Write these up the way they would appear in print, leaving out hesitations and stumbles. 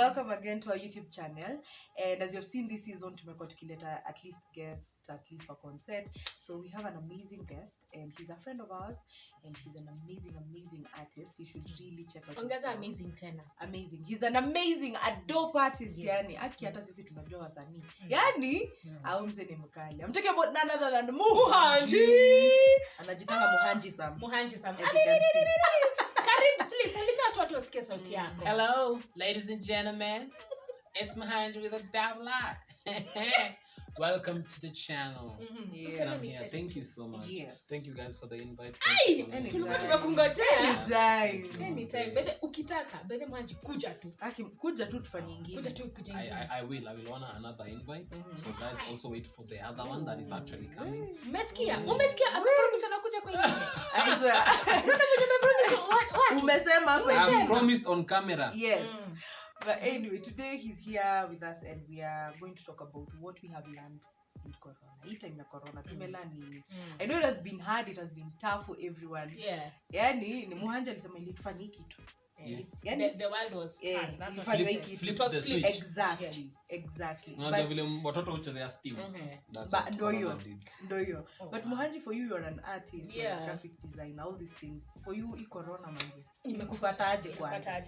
welcome again to our YouTube channel. And as you have seen this season, tumekuwa tukileta at least guests, at least for concert. So we have an amazing guest, and he's a friend of ours, and he's an amazing artist. You should really check out his songs. Amazing tena. Amazing. He's an amazing, a dope artist. Yes. Yani, aki hata sisi tunajua wasanii. Yani, au mse ni mkali. I'm talking about none other than Muhanjii. Anajitanga Muhanjii Sam. Muhanjii Sam. Hello, ladies and gentlemen. It's Muhanjii with a double I. Welcome to the channel. Yeah. And I'm here. Thank you so much. Yes. Thank you guys for the invite. Anytime. Bede ukitaka, bede Muhanjii kuja tu. Kuja tu tufanye ingine. I will want another invite. So guys also wait for the other one that is actually coming. Umesikia? Amepromise anakuja kwa ingine. Umesema hapo hivi. I promised on camera. Yes. But anyway, today he's here with us and we are going to talk about what we have learned in Corona. Hii time ya Corona, tumelearn nini? I know it has been hard, it has been tough for everyone. Yeah. Yani, ni Muhanjii alisema ili tufanye kitu. Yani, the world was fun. That's what flip the switch. Exactly. Unajua vile watoto huchezea Steam. But ndo hiyo. But Muhanjii, for you, you're an artist, you're a graphic designer, all these things. For you, hii Corona manzi. Imekupataje kwanza?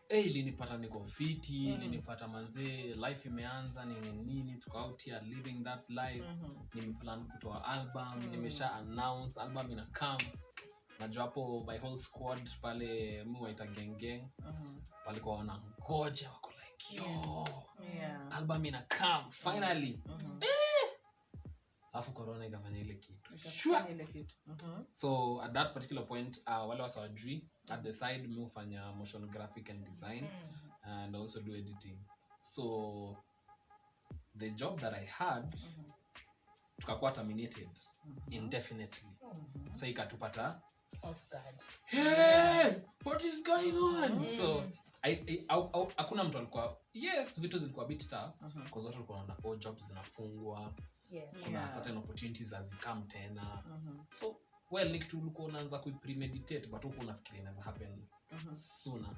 Ilinipata niko fiti, ilinipata manze, life imeanza, nini, tuko out here living that life. Nimeplan kutoa album, nimesha announce album ina come. Najua hapo my whole squad pale muwaita gang. Walikuwa wanangoja wako like yo. Album ina come finally. Afu Corona ikafanya ile kitu. So at that particular point wale wasawajui at the side mimi hufanya motion graphic and design and also do editing. So the job that I had tukakuwa terminated indefinitely. So ikatupata off guard. Hey, what is going on? So hakuna mtu alikuwa vitu zilikuwa bit tough because watu walikuwa wanaona jobs zinafungwa. Kuna certain opportunities as come tena. So ni kitu ulikuwa unaanza kupremeditate but huko unafikiria inaweza happen sooner.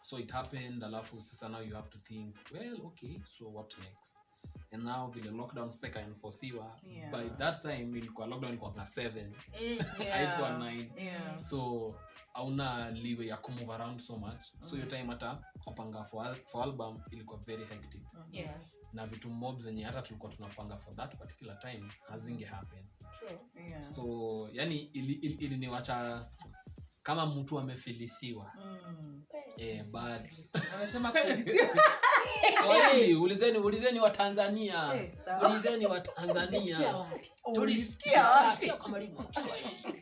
So it happened, alafu sasa now you have to think, okay, so what next? And now the lockdown seka enforcewa. By that time ilikuwa lockdown ilikuwa +7. Haikuwa 9. So hauna leeway ya move around so much. So your time hata kupanga for album ilikuwa very hectic. Na vitu mob zenye hata tulikuwa tunapanga for that particular time hazinge happen. True. So yani iliniwacha kama mtu amefilisiwa. But amesema kufilisiwa. Ulizeni wa Tanzania. Ulizeni wa Tanzania. Tulisikia wapi? Kama limu wa Kiswahili.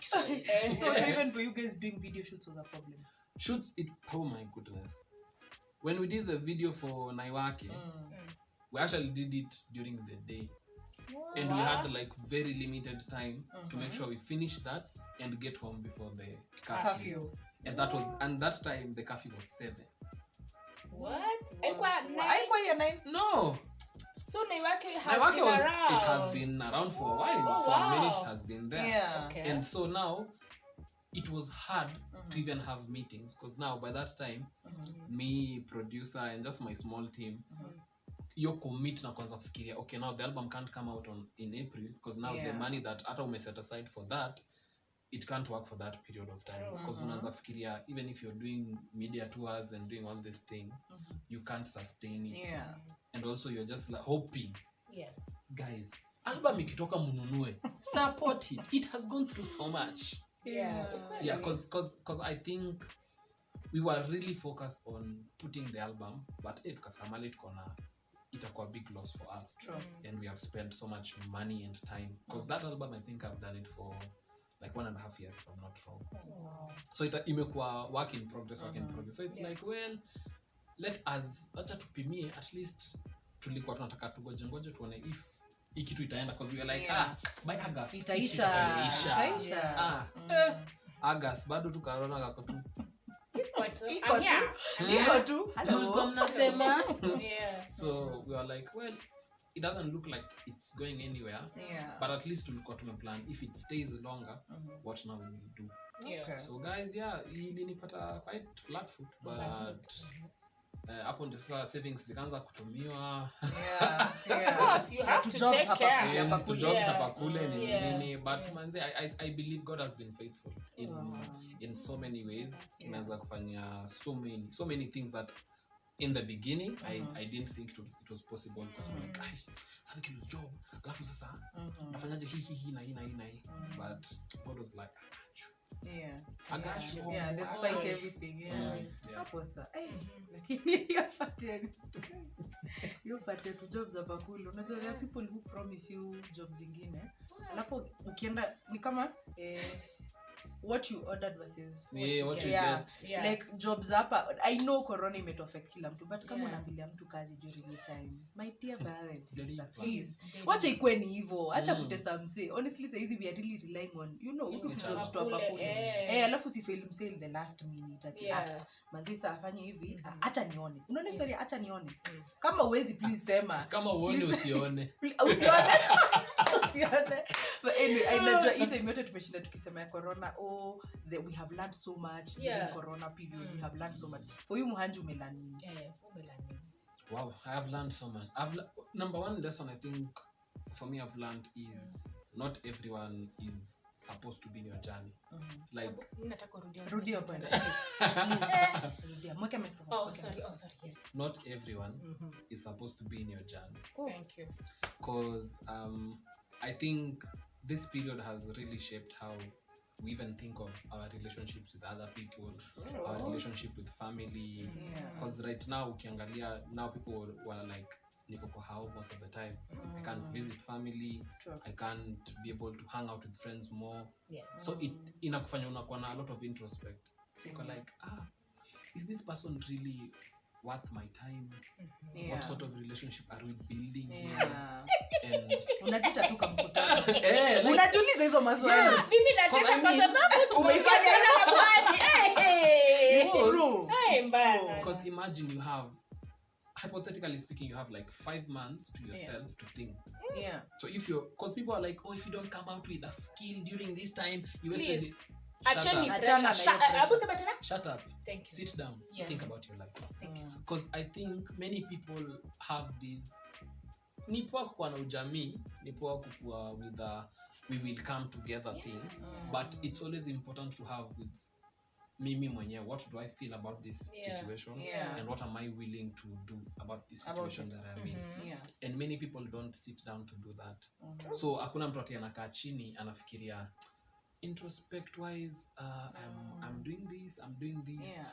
So even for you guys doing video shoots was a problem. Shoots, oh my goodness. When we did the video for Naiwake, we actually did it during the day. And we had like very limited time to make sure we finish that and get home before the curfew. And that time the curfew was 7. What? Haikuwa ya 9? No. So Naiwake has been around for a while. For a minute it has been there. Okay. And so now it was hard to even have meetings because now by that time me, producer and just my small team you commit na kwanza kufikiria okay, now the album can't come out in April because now the money that hata ume set aside for that it can't work for that period of time because unaanza kufikiria even if you're doing media tours and doing all these things you can't sustain it. And also you're just like hoping guys album ikitoka mununue support it has gone through so much. Because I think we were really focused on putting the album, but tukafika mali tukona itakuwa big loss for us. And we have spent so much money and time because that album I think I've done it for like 1.5 years if I'm not wrong. So imekuwa work in progress. So it's like let us acha tupimie at least tulikuwa tunataka tugoje tuone if ikitu itaenda because we are like by August itaisha. August bado tukaona kako tu iko tu hello mnasema. So we are like it doesn't look like it's going anywhere, Yeah. but at least tulikuwa tumeplan if it stays longer, what now will we do? Okay. So guys, yeah, ilinipata quite flat foot, but hapo ndio sasa savings zikaanza kutumiwa. Yeah. Of course, you have to Jobs take hapa care. kule, hapa To kule. jobs hapa kule ni Yeah. nini, but manze, I believe God has been faithful in so many ways. Inaweza kufanya so many things that in the beginning I didn't think it was possible, because I'm like, guys, sana kilo job alafu sasa nafanyaje hii na hii, but God was like, Yeah. I got you. Yeah, despite Always. everything. Yeah. Yeah. Hapo sasa. Lakini hiyo pate tu jobs hapa kule. Unajua there are people who promise you jobs zingine. Alafu ukienda ni kama what you ordered versus what you yeah. get. Yeah. Like jobs hapa, I know corona imetuaffect kila mtu, but kama unaambilia mtu kazi during the time, my dear brother sister, please wacha ikuwe ni hivyo, acha kutesa mse. Honestly saizi we are really relying on utu jobs tu hapa kule. Alafu si fail mse in the last minute ati manzi saa afanye hivi, acha nione. Unaona story, acha nione. Kama uwezi please sema. Kama uone usione. Usione. But anyway, I najua hii time yote tumeshinda tukisema ya corona, we have learned so much during corona period. We have learned so much. For you Muhanjii umelearn nini? Wow, I have learned so much. Number one lesson I think for me I've learned is not everyone is supposed to be in your journey. Like Rudia point. Rudia. Mweke microphone. Oh sorry, yes. Not everyone is supposed to be in your journey. Thank you. Because I think this period has really shaped how we even think of our relationships with other people, our relationship with family. Because right now ukiangalia, now people were like, niko kwa house most of the time. I can't visit family. True. I can't be able to hang out with friends more. So it inakufanya unakuwa na a lot of introspect. So you're like, is this person really worth my time? What sort of relationship are we building? And unajita tu kamkutano. Unajiuliza hizo maswali. Mimi nacheka kwa sababu umeifanya na maji. It's true. because imagine you have, hypothetically speaking, you have like 5 months to yourself to think. So if you're, because people are like, if you don't come out with a skill during this time, you wasted it. Shut up. Thank you. Sit down. Think about your life. Because I think many people have this, ni poa kuwa na ujamii, ni poa kuwa with a we will come together thing, but it's always important to have with mimi mwenyewe, what do I feel about this situation, and what am I willing to do about this situation that I'm in. And many people don't sit down to do that. So hakuna mtu ati anakaa chini anafikiria introspect wise, I'm doing this,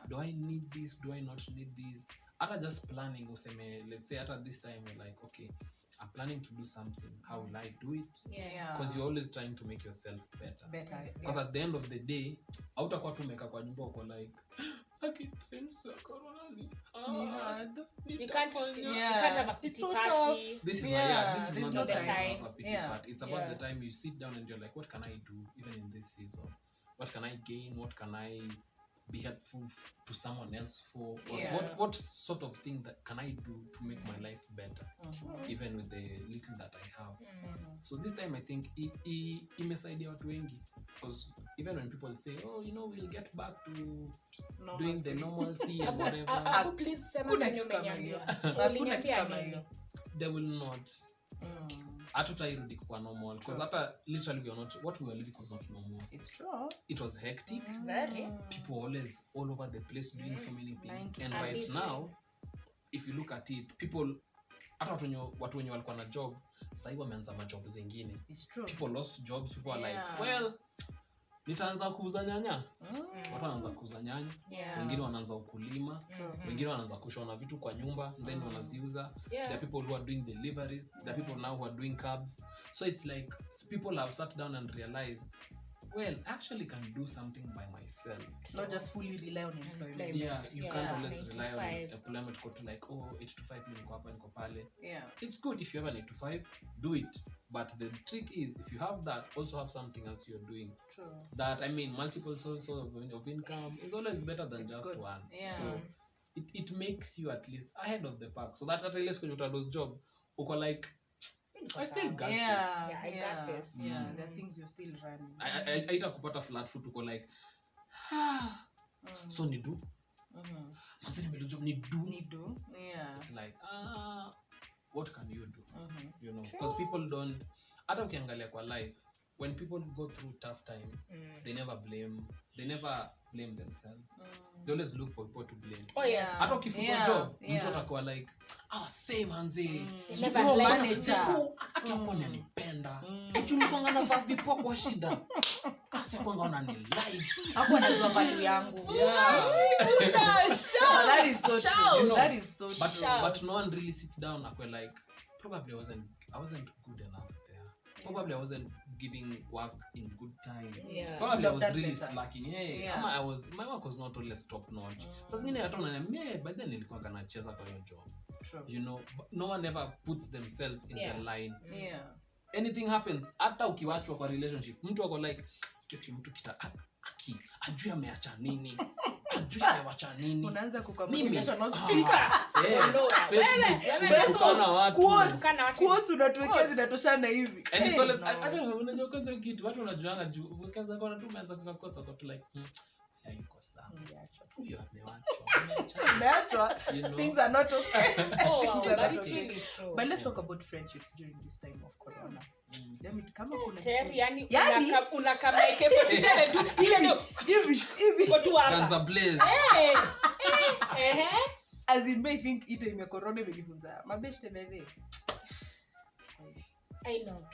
do I need this, do I not need this. Ata just planning useme, let's say at this time you're like, okay, I'm planning to do something, how will I do it? Because you're always trying to make yourself better. Because at the end of the day, hautakuwa tu umeka kwa nyumba uko like, you can't have a pity party. This is not the time to have a pity party. It's about the time you sit down and you're like, what can I do even in this season? What can I gain? What can I be helpful to someone else for? What sort of thing that can I do to make my life better, even with the little that I have? So this time I think imesaidia watu wengi, because even when people say, we'll get back to doing the normalcy and whatever, Please they will not. Hatutairudi kwa normal, because hata literally we are not, what we were living was not normal. It's true. It was hectic. Very. People always all over the place doing so many things, and right now if you look at it, people, hata watu wenye walikuwa na job sasa hivi wameanza majob zingine. It's true. People lost jobs. People are like, well, nitaanza kuuza nyanya. Watu wanaanza kuuza nyanya. Wengine wanaanza ukulima. Wengine wanaanza kushona vitu kwa nyumba, then wanaziuza. There are people who are doing deliveries. There are people now who are doing cabs. So it's like people have sat down and realized, well, I actually can do something by myself. Not just fully rely on employment. You can't always rely on employment. Go to like, 8 to 5 niko hapa niko pale. It's good if you have an 8 to 5, do it. But the trick is, if you have that, also have something else you're doing. True. That, multiple sources of income is always better than just good. One. So it makes you at least ahead of the pack. So that at least when you start those job, uko like, I still got this. Yeah, I got this. Yeah, there are things you're still running. I kupata flat foot uko like so ni do mazini melojo ni do. Yeah, it's like what can you do? You know, because people don't, hata ukiangalia kwa life, when people go through tough times, they never blame themselves. They always look for people to blame. Oh yes. Hata ukifungua job, mtu atakuwa like, same manzi. Never manager. Akiwa ananipenda. Tulikuwa na vipo kwa shida. Asikuwa unanilike. Hapo ndo value yangu. Yeah. That is so true. You know, that is so true. But no one really sits down and like, probably I wasn't good enough there. Probably I wasn't giving work in good time. Yeah. Probably I was really slacking. My work was not always top notch. Sasa zingine hata unaniambia by then nilikuwa kanacheza kwa hiyo job. True. You know, no one ever puts themselves in the line. Yeah. Anything happens, hata ukiwachwa kwa relationship, mtu wako like mtu ajui ameacha nini. Unaanza kucommunication on speaker. Facebook. Quotes unatuwekea zinatoshana hivi. And it's always acha unajua kwanza kitu watu wanajuanga juu ukianza kwa tu umeanza kukosa kwa tu like yuko sawa. Huyo Umeachwa. Things are not okay. That's really true. But let's talk about friendships during this time of corona. Let me kama kuna yani unakama AK47 tu ile ndio hivi kwa tu hapa. Guns blaze. As in may think ita ime corona imejifunza. Mabeshte bebe. I know.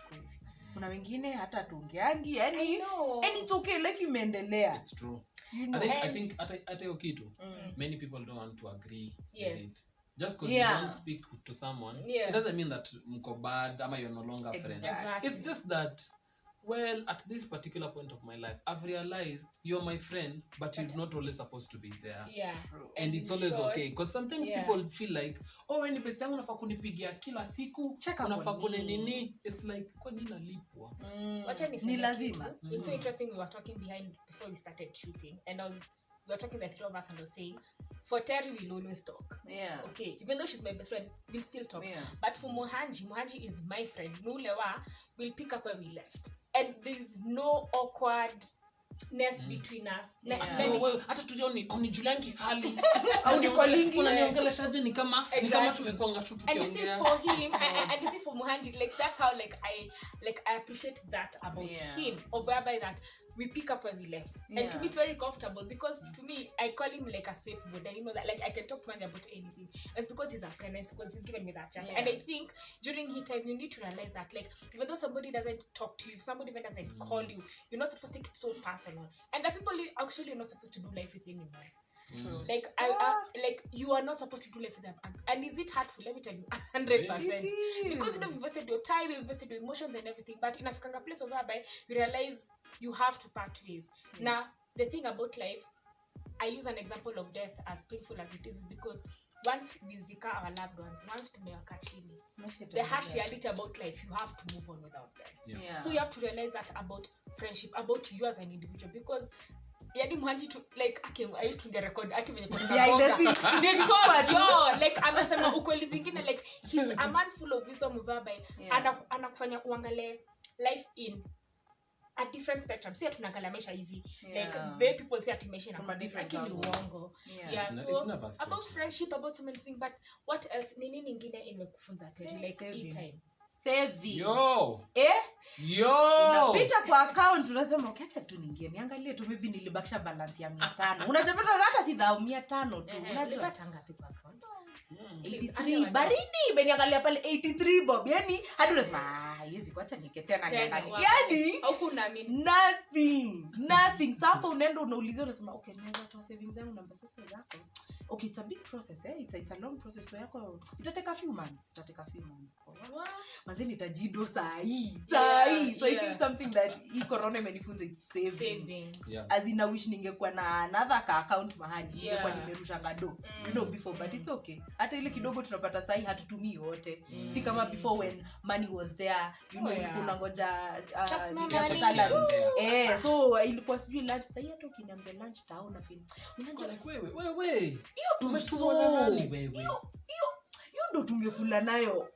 Kuna wengine hata tuongeangi yani and it's okay, life imeendelea. It's true. You know? I think hata hiyo kitu many people don't want to agree with it. Just because you don't speak to someone, it doesn't mean that mko bad ama you're no longer friends. Exactly. It's just that, well, at this particular point of my life, I've realized you're my friend, but you're not always supposed to be there. Yeah. And it's always okay. Because sometimes people feel like, when you best yangu unafaa kunipigia kila siku, unafaa kunini. It's like, kwa nini nalipwa? Ni lazima. It's so interesting, we were talking before we started shooting, and we were talking the three of us and I was saying, for Terry we'll always talk. Yeah. Okay. Even though she's my best friend, we'll still talk. Yeah. But for Muhanjii is my friend. Nulewa, we'll pick up where we left. And there's no awkwardness between us. Hata tulioni Juliangi hali. Au ni kwa lingi unaniongeleshaje ni kama tumekuanga tu tukiongea. And you see for him and you see for Muhanjii, like that's how I appreciate that about him, or whereby that we pick up where we left. And to me it's very comfortable because to me I call him like a safe board. I know that like I can talk to him about anything. It's because he's a friend and it's because he's given me that chance. And I think during his time you need to realize that like even though somebody doesn't talk to you, if somebody even doesn't call you, you're not supposed to take it so personal. And the people actually you're not supposed to do life with anymore. True. Like like you are not supposed to do life with them. And is it hurtful? Let me tell you, 100%. Because you've invested your time, you've invested your emotions and everything. But in a place whereby you realize you have to part ways. Now, the thing about life, I use an example of death as painful as it is because once we zika our loved ones, once tumewaka chini, the harsh reality about life, you have to move on without them. Yeah. So you have to realize that about friendship, about you as an individual, because yani Muhanjii to like I used to get record venye behind the scenes like amesema ukweli zingine like he's a man full of wisdom whereby anakufanya uangalie life in a different spectrum. See tunaangalia maisha hivi like the people say atimaisha from a different like uongo. So about friendship, about so many things, but what else nini nyingine imekufunza Terry like e-time saving. Unapita kwa account unasema ukiacha tu ningie niangalie tu maybe nilibakisha balance ya 500. Unajapata hata si 500 tu. Unajua tangapi kwa account? 83 baridi imeniangalia pale 83 bob. Yani hadi unasema hizi kuacha nike tena niangalie. Yani huko naamini nothing. Sasa unaenda unaulizia unasema okay nianza toa savings zangu namba sasa zako. Okay, it's a big process it's a long process so yako itateka few months. Manze nitajido saa hii. So I think something that corona imenifunza it's saving. As in I wish ningekuwa na another account mahali ningekuwa nimerusha ngado. You know before, but it's okay. Hata ile kidogo tunapata saa hii hatutumii yote. Si kama before when money was there, you know unangoja salary. So ilikuwa sijui lunch saa hii hata ukiniambia lunch taona feel. Unajua wewe hiyo tumetumwa na nani wewe? Hiyo ndo tungekula nayo.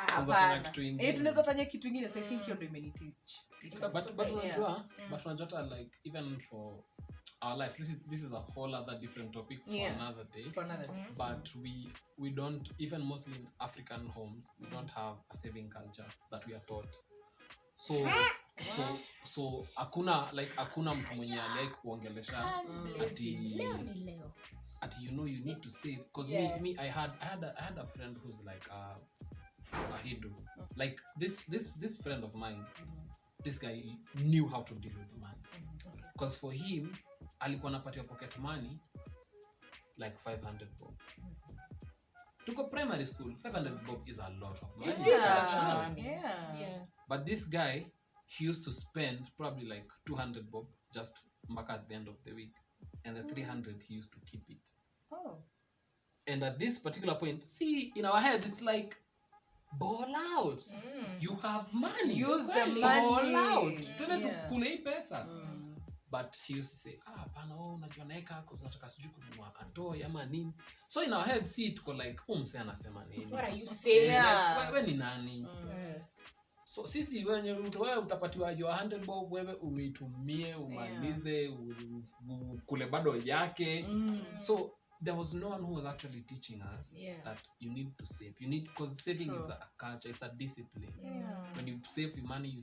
Tunaweza kitu ingine. Tunaweza fanya kitu ingine, so I think hiyo ndo imeniteach. But unajua like even for our lives, this is a whole other different topic for another day. But we don't, even mostly in African homes, we don't have a saving culture that we are taught. So hakuna mtu mwenye like kuongelesha ati you need to save, because me I had a friend who's like a Hindu. Like this friend of mine, this guy knew how to deal with money, because for him alikuwa anapatia pocket money like 500 bob. Tuko primary school, 500 bob is a lot of money. It is a lot of money. Yeah. But this guy, he used to spend probably like 200 bob just at the end of the week, and the 300 he used to keep it. And at this particular point, see, in our heads it's like, ball out. You have money, use the money, ball out. Tukule hii pesa. But he used to say, pana unajua naeka cause nataka sijui kununua atoi ama nini. So in our head, see, tuko like, mse anasema nini? What are you saying? Like, wewe ni nani? So sisi wewe utapatiwa your 100 bob, wewe uitumie umalize kule bado yake. So there was no one who was actually teaching us that you need to save. You need, because saving is a culture, it's a discipline. When you save your money,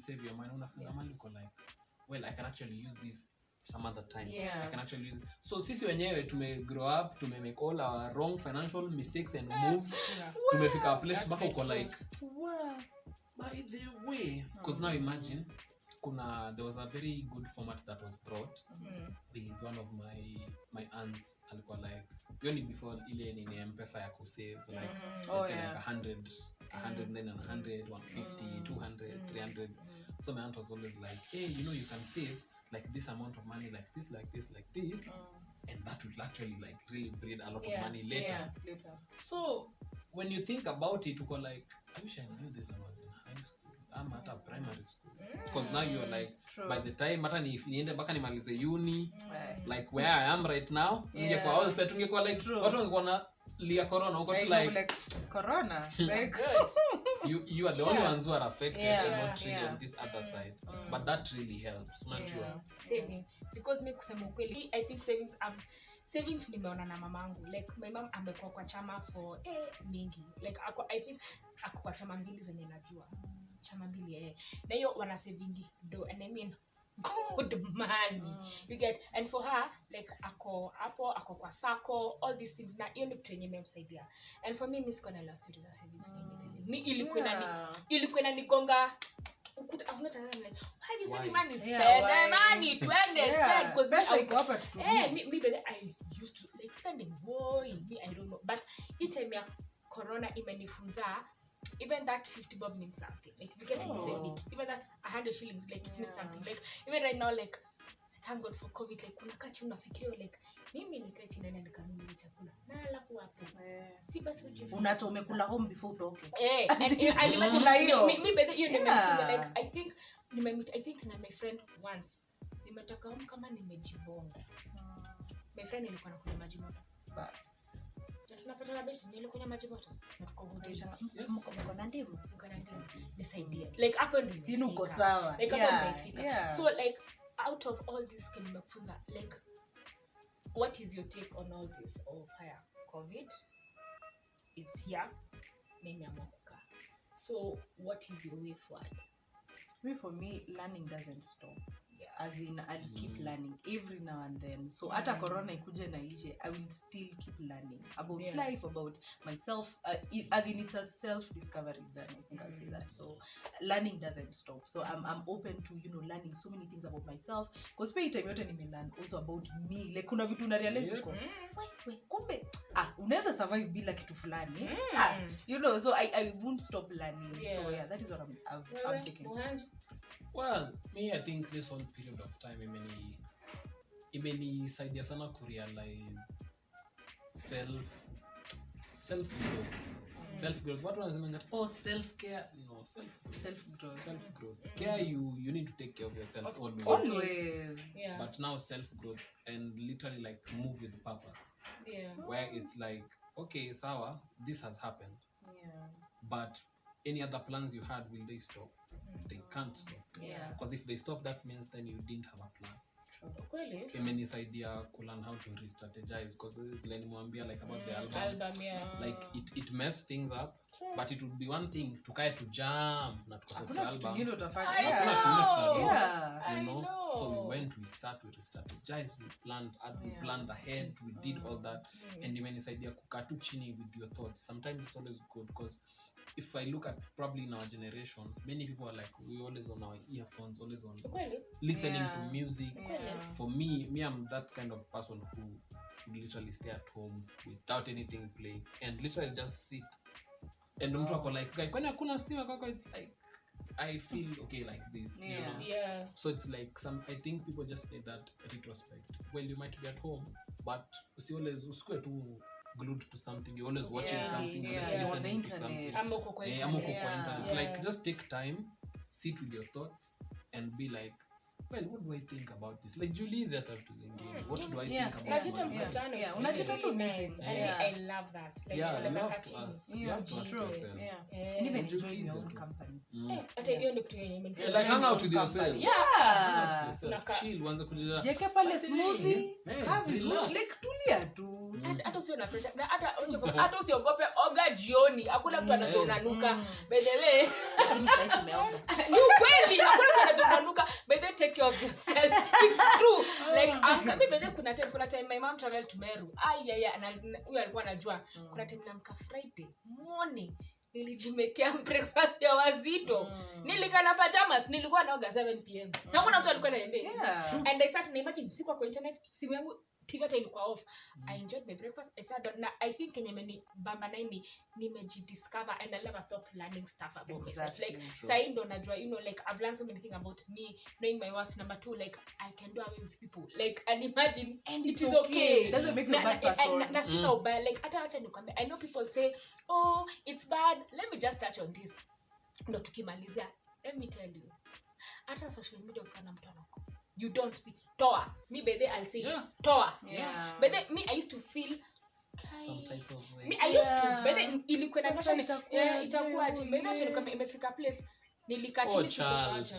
unafunga money uko like, well, I can actually use this some other time. I can actually use it. So sisi wenyewe tume grow up, tume make all our wrong financial mistakes and moves. Tumefika a place bako uko like, by the way, because now imagine there was a very good format that was brought with one of my aunts. Alikuwa like, yoni before ile ni M-Pesa ya kusave, like let's say like 100 then 100, 150, 200, 300. So my aunt was always like, hey, you can save like this amount of money, like this, and that will actually like really breed a lot of money later. So when you think about it, you go like, I wish I knew this when I was in high school. I'm at a primary school, because now you're like, by the time hata niende mpaka nimalize uni, like where I am right now, ningekuwa all set, ungekuwa like watu wangekuwa na lia corona, uko like corona, like you are the only ones who are affected and not really on this other side. But that really helps, unajua. Saving, because me kusema ukweli, I think savings nimeona na mamangu. Like my mom amekuwa kwa chama for mingi, like I think ako kwa chama mbili zenye najua, chama mbili na hiyo wana saving do, and I mean good money. You get, and for her like ako kwa sako, all these things, na hiyo ni kitu yenye imemsaidia. And for me, miss kona la stories za savings mi ilikuwa ni gonga. I was not like, why do you say money spend money twende spend, because I used to like spending I don't know, but each time ya corona imenifunza, even that 50 bob means something. Like if you get to save it, even that 100 shillings, like it means something. Like even right now, like thank God for COVID, like kuna kachi unafikiria like mimi nikae chini na nikanunua chakula na alafu hapo si basi unata umekula home before utoke and imagine hiyo nimefunza, like I think na my friend once nimetoka home kama nimejibonga. My friend alikuwa anakula maji moto bas, tunapata la beti nilikunywa maji moto na tukaongelea mko na ndimu nisaidie, like hapo ndio uko sawa, like hapo nimefika. So like out of all this can nimekufunza, like what is your take on all this of higher COVID is here, mimi amoka. So what is your way forward? For me, learning doesn't stop. As in, I'll keep learning every now and then. So hata corona ikuje na ishe, I will still keep learning about life, about myself, as in it's a self-discovery journey, I think I'll say that. So learning doesn't stop. So I'm open to, learning so many things about myself, because pay time yote nimelearn also about me. Like kuna vitu na realize uko wait kumbe unaweza survive bila kitu fulani. So I won't stop learning. So that is what I'm taking. Well, me, I think this whole period of time imenisaidia sana kurealize self-growth. Self-growth. What was I saying? Self-care. No, self-growth. Care, you need to take care of yourself always. Yeah. But now self-growth, and literally like move with purpose. Yeah. Where it's like, okay, sawa, this has happened. but any other plans you had, will they stop? They can't stop. Because if they stop, that means then you didn't have a plan. Imenisaidia kulearn how to re-strategize, because nimwambia like about the album like it messed things up. True. But it would be one thing tukae to jam na tukosote album you know. So we went, we sat, we re-strategized, we planned ahead, we did all that. And imenisaidia kukaa tu chini with your thoughts. Sometimes it's always good, because if I look at probably in our generation, many people are like, we always on our earphones, always on listening to music. For me, I'm that kind of person who would literally stay at home without anything playing and literally just sit. And mtu ako like, kwani hakuna stima kwako? It's like I feel okay like this, you know. So it's like I think people just need that retrospect. Well, you might be at home, but usikue tu glued to something. You're always watching something, you're listening to something. Amoko kwa internet. Like, just take time, sit with your thoughts, and be like, well, what do I think about this? Like, Julie is at to zingine. What do I think about this? I love that. Like, you have to ask. You have to ask yourself. And even enjoy your own company. Like, hang out with yourself. Chill, wanza kujira. Jeke pale smoothie. Like, tulia tu. Hata usio na pressure. Hata usiogope oga jioni. Hakuna mtu anajua unanuka. By the way, ni ukweli. Hakuna mtu anajua unanuka. By the way, take care of yourself. It's true. Like, kuna time my mom traveled to Meru. Na huyo alikuwa anajua. Kuna time namka Friday morning. Nilijimekea breakfast ya wazito. Nilikana pajamas, nilikuwa naoga 7 p.m. Na kuna mtu alikuwa ananiambia. And I sat and imagine sikuwa kwa internet, simu yangu TV ilikuwa off. I enjoyed my breakfast. I sat down. Na I think kenye bamba naini nimejidiscover and I never stop learning stuff about myself. Like sai ndo najua, you know, like I've learned so many things about me, knowing my worth. Number 2, like I can do away with people. Like, and imagine, and it is okay. It doesn't make you a bad person. Na sina ubaya. Like hata acha nikwambie, I know people say, oh, it's bad. Let me just touch on this. Ndo tukimalizia. Let me tell you. Hata social media ukana mtu anako. You don't see toa. Me by I'll say toa. But then me I used to feel some type of way. Me I used to. But then ilikuwa na fashion itakuwa aje. But then kama imefika place nilikachini child.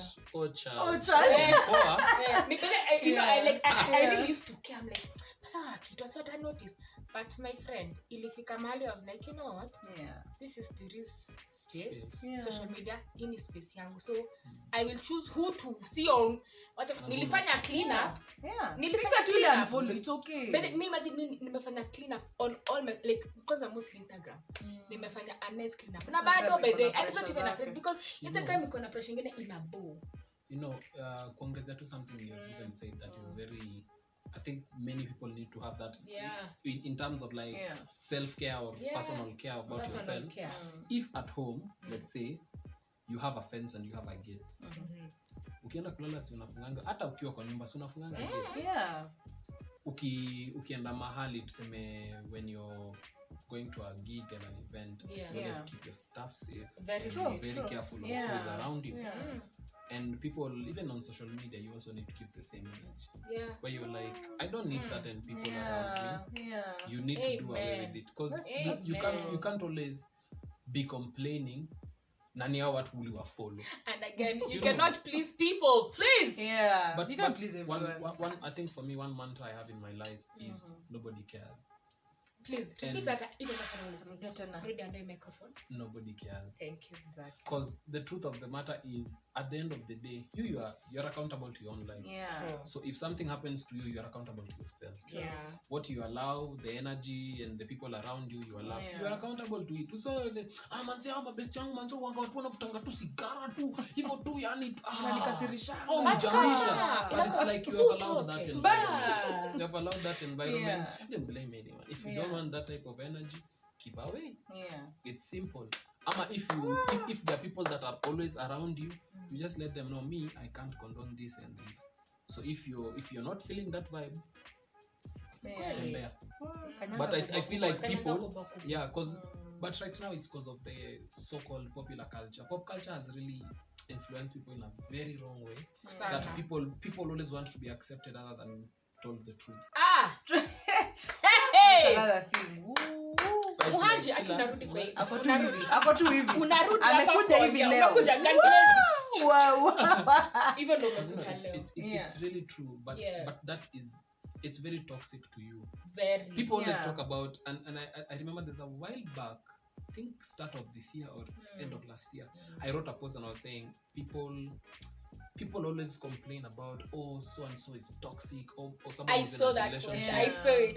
Me you know, I really used to care. I'm like, sasa kitu asipata notice. But my friend, ilifika mahali I was like, you know what? This is Tiri's space. Social media in space yangu. So I will choose who to see on. Nilifanya clean up. Nilifanya clean up. Unfollow, it's okay. But me imagine nimefanya clean up on all my, like, because I'm mostly Instagram. Nimefanya a nice clean up. Na bado by the I just not even afraid because Instagram iko na pressure nyingine ina bow. You know, kuongezea to something you even said that is very, I think many people need to have that in terms of like self-care or personal care about yourself. If at home, let's say, you have a fence and you have a gate. Ukienda kulala si unafunganga, hata ukiwa kwa nyumba si unafunganga gate. Ukienda mahali tuseme when you're going to a gig and an event, always keep your stuff safe. Very careful of who is around you. And people, even on social media, you also need to keep the same image. Where you're like, I don't need certain people around me. You need to do away with it. Because you can't always be complaining. Nani hao watu uliwafollow. And again, you cannot please people. Please! But you can't please everyone. I think for me, one mantra I have in my life is nobody cares. Please, repeat that. Even read under your microphone. Nobody cares. Thank you. Exactly. Because the truth of the matter is, at the end of the day, you're accountable to your own life. So if something happens to you, you're accountable to yourself. What you allow, the energy and the people around you, you allow. You're accountable to it. So, manzi hao best yangu manzi wanga watu wanavutanga tu sigara tu. Hivyo tu yani. Nikasirisha. Jamisha. But it's like you have allowed that environment. You have allowed that environment. You shouldn't blame anyone. If you don't want that type of energy, keep away. It's simple. If there are people that are always around you, you just let them know, me, I can't condone this and this. So if you're not feeling that vibe, but I feel like people, but right now it's because of the so-called popular culture. Pop culture has really influenced people in a very wrong way. That people always want to be accepted other than told the truth. Another thing. Muhanjii akinarudi kwa hivi. Ako tu hivi. Unarudi hapa Amekuja hivi leo. Unakuja ganglezi. Wow. Even though umekuja leo. It's really true, but that is, it's very toxic to you. Very. People always talk about, and I remember there's a while back, I think start of this year or end of last year, I wrote a post and I was saying people always complain about, oh, so and so is toxic, or someone is in a relationship. I saw it.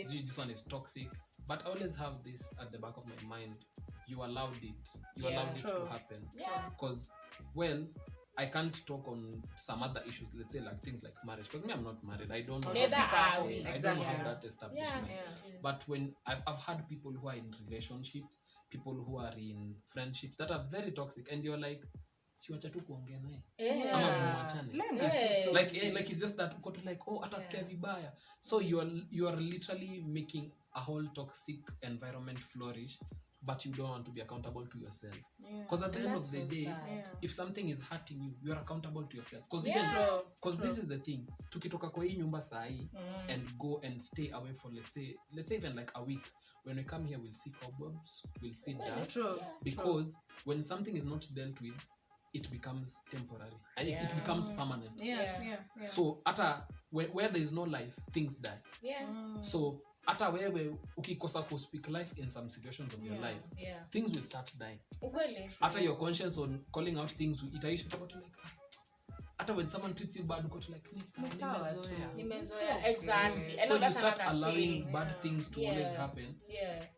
This one is toxic. But I always have this at the back of my mind. You allowed it. You allowed it to happen. Because, well, I can't talk on some other issues, let's say like things like marriage. Because me, I'm not married. I don't know. I don't have that establishment. But when I've had people who are in relationships, people who are in friendships that are very toxic, and you're like, siwacha tu kuongea naye ama kumwachane, like it's just that uko tu like, oh, atasikia vibaya. So you are literally making a whole toxic environment flourish, but you don't want to be accountable to yourself, because at the end of the day, if something is hurting you, you are accountable to yourself, because this is the thing, tukitoka kwa hii nyumba sahi and go and stay away for let's say even like a week, when we come here we'll see cobwebs, we'll see dust, because when something is not dealt with, it becomes temporary and it becomes permanent. So ata where there is no life, things die. So ata wewe ukikosa ku speak life in some situations of your life, things will start dying. Ata your conscience on calling out things, itaisha to like, ata when someone treats you bad, uko to like, nimezoea. Exactly. So you start allowing bad things to always happen.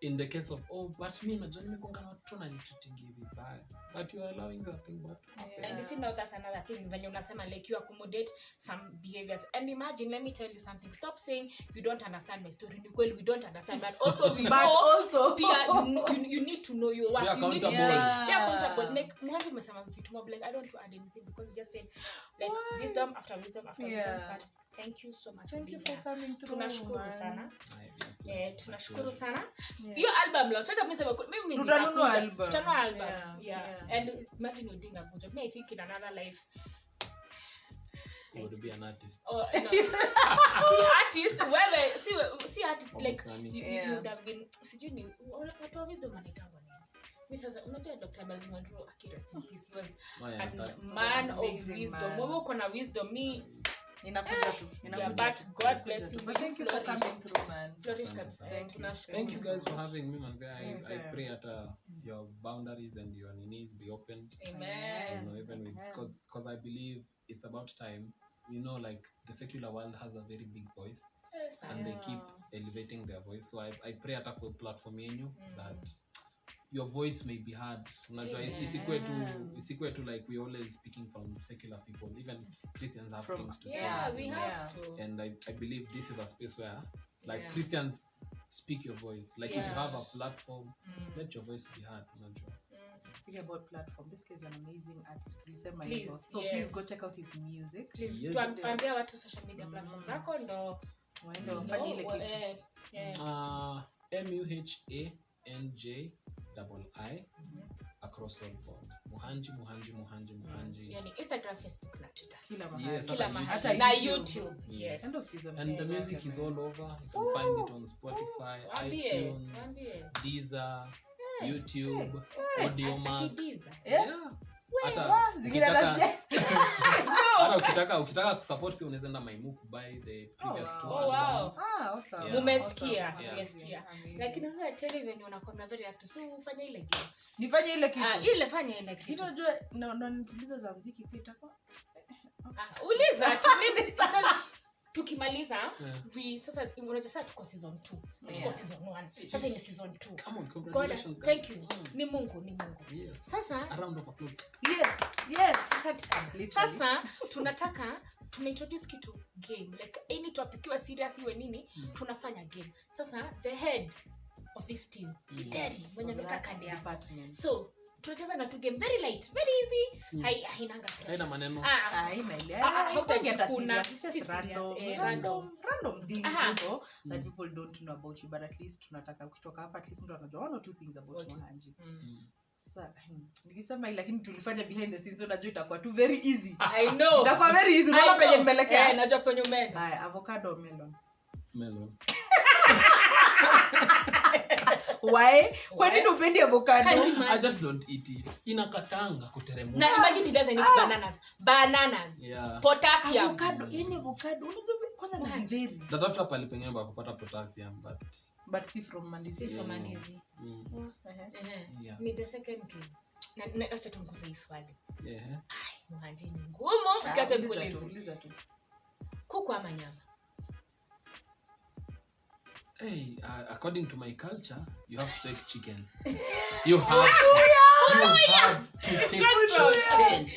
In the case of, oh, but me najua nimekonga na watu na treating you bad, but you are allowing something bad to happen. And you see, now that's another thing, when you unasema like you accommodate some behaviors. And imagine, let me tell you something, stop saying you don't understand my story. Well, we don't understand, but also we know you need to know your work. Be accountable. Be accountable. Like Muhanjii umesema vitu mob, like I don't want to add anything because you just said like wisdom after wisdom after wisdom. But thank you so much. Thank you for coming through. Tunashukuru sana. Tunashukuru sana. Hiyo album launch, hata mimi tutanunua album. Tutanunua album. And imagine you're doing a good job. Me, I think in another life you would be an artist. Oh, no. See artist like you would have been sijui watu wa wisdom wanaitangwa nini. Mimi sasa unajua Dr. Bazimandro akirest in peace, he was a man of wisdom. Wewe uko na wisdom, me inakuja tu. But God bless you. But thank you for coming through, man. Thank you guys for having me, manze. I pray that your boundaries and your knees be open. Amen. You know, even with because I believe it's about time. You know, like the secular world has a very big voice, and they keep elevating their voice. So I pray at a platform yenu that your voice may be heard. Isikwe to like we always speaking from secular people. Even Christians have things to say. We have to. And I believe this is a space where like Christians speak your voice. Like if you have a platform, let your voice be heard. Speaking about platform, this guy is an amazing artist. Please go check out his music. Please tuambie watu social media platforms zako ndo waende wafanye ile kitu. Muhanjii across all board. Muhanjii. Yani Instagram, Facebook na Twitter. Kila mahali. Yes, hata na YouTube. Yes. And the music is all over. You can find it on Spotify, iTunes, Deezer, YouTube, Audiomack. Hata ukitaka kusupport pia unaweza enda Maimu buy the previous two albums. Awesome. Umesikia. Lakini sasa tell venye unakwanga very active. So ufanye ile game. Nifanye ile kitu. Ile fanya ile kitu. Unajua na nikiuliza za muziki pia itakuwa. Uliza tukimaliza sasa unajua sasa tuko season 2. Tuko season 1. Sasa ni season 2. Come on, congratulations. Thank you. Ni Mungu. Yes. Sasa a round of applause. Yes. Asante sana. Sasa tunataka tumeintroduce kitu game. Like any topic iwe serious iwe nini, tunafanya game. Sasa the head of this team, Iteri, mwenye amekaa kando department. So tunacheza na tu game very light, very easy. Hainanga pressure. Haina maneno. Haina ile. Hautajikuna. Random things that people don't know about you, but at least tunataka ukitoka hapa at least mtu anajua one or two things about Muhanjii. Sasa nikisema lakini tulifanya behind the scenes, unajua itakuwa tu very easy. I know. Itakuwa very easy. Unaona penye nimelekea. Najua penye umeenda. Haya, avocado melon. Why? Kwa nini upendi avocado? I just don't eat it. Inakatanga kuteremuka. Na imagine it doesn't eat bananas. Yeah. Potassium. Avocado, yani avocado. Unajua kwanza ni very. Natafuta pale pengine pa kupata potassium but see from mandizi. Yeah. Ni the second thing. Na acha tunguze swali. Yeah. Muhanjii ni ngumu. Acha nikuulize. Kuku ama nyama? Hey, according to my culture, you have to take chicken. You have to take chicken.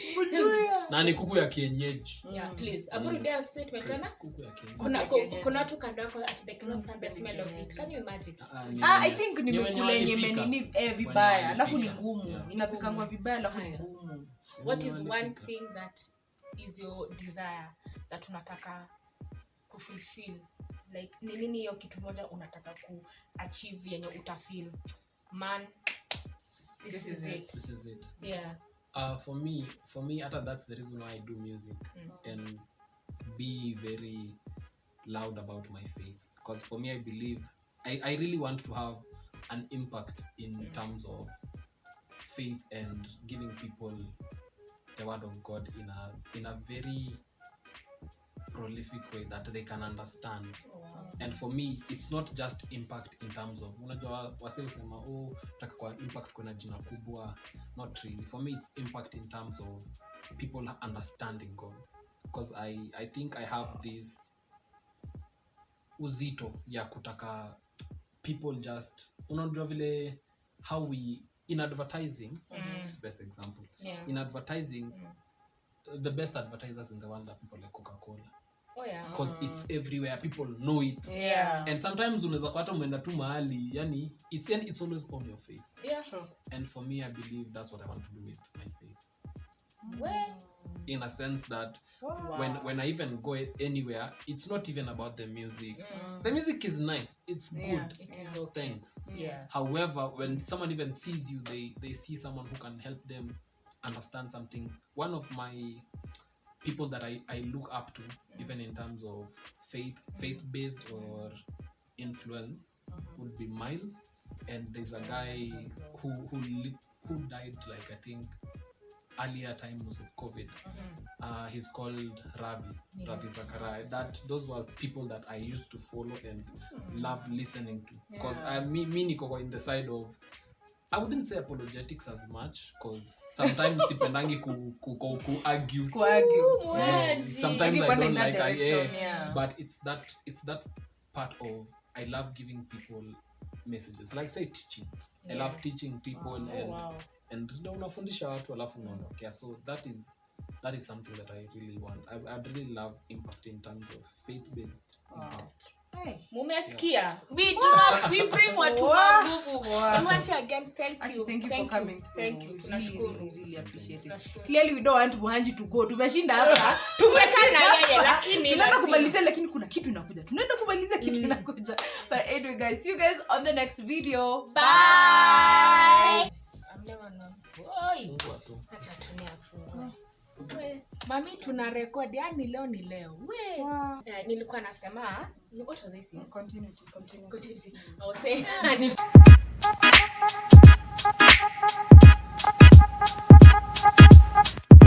Na ni kuku ya kienyeji. Yeah, please. Aburi dare statement tena? Kuku ya kienyeji. Kuna watu kando yako at they cannot stand the smell of it. Can you imagine? I think nimekula yenye menini vibaya. Alafu ni ngumu. Inapikangwa vibaya alafu ni ngumu. What is one thing that is your desire that unataka kufulfill? Like nini hiyo kitu moja unataka kuachieve yenye utafeel? Man, this is it. Yeah. For me that's the reason why I do music and be very loud about my faith, because for me I believe I really want to have an impact in terms of faith and giving people the word of God in a very prolific way that they can understand. And for me it's not just impact in terms of unajua wase usema nataka kwa impact kuna jina kubwa. Not really. For me it's impact in terms of people understanding God, because I think I have this uzito ya kutaka people just unajua vile how we in advertising is best example. In advertising the best advertisers in the world are people like Coca-Cola. Because it's everywhere, people know it. And sometimes unaweza kupata umeenda tu mahali yani it's always on your face. And for me I believe that's what I want to do with my faith. In a sense that when I even go anywhere, it's not even about the music. The music is nice, it's good, it is all thanks. However, when someone even sees you, they see someone who can help them understand some things. One of my people that I look up to, even in terms of faith-based or influence, would be Miles. And there's a guy who died like I think earlier times of COVID. He's called Ravi Zakaria. Those were people that I used to follow and love listening to, because me niko in the side of, I wouldn't say apologetics as much, because sometimes sipendangi ku argue. Sometimes I don't like but it's that part of I love giving people messages, like say teaching. I love teaching people and unafundisha watu alafu unaondokea. So that is something that I really want. I really love impact in terms of faith-based impact. Mumesikia? We bring watu wa nguvu. And once again, thank you for coming. Thank you. Tunashukuru. Really appreciate it. Clearly we don't want Muhanjii to go. Tumeshinda hapa. Tumekana yeye lakini tunaenda kumalizia, lakini kuna kitu inakuja. Tunaenda kumalizia kitu inakuja. But anyway guys, see you guys on the next video. Bye. Acha tunia fungu. Mami tuna record yani leo ni leo. Nilikuwa nasema what was I saying? Continue. I was saying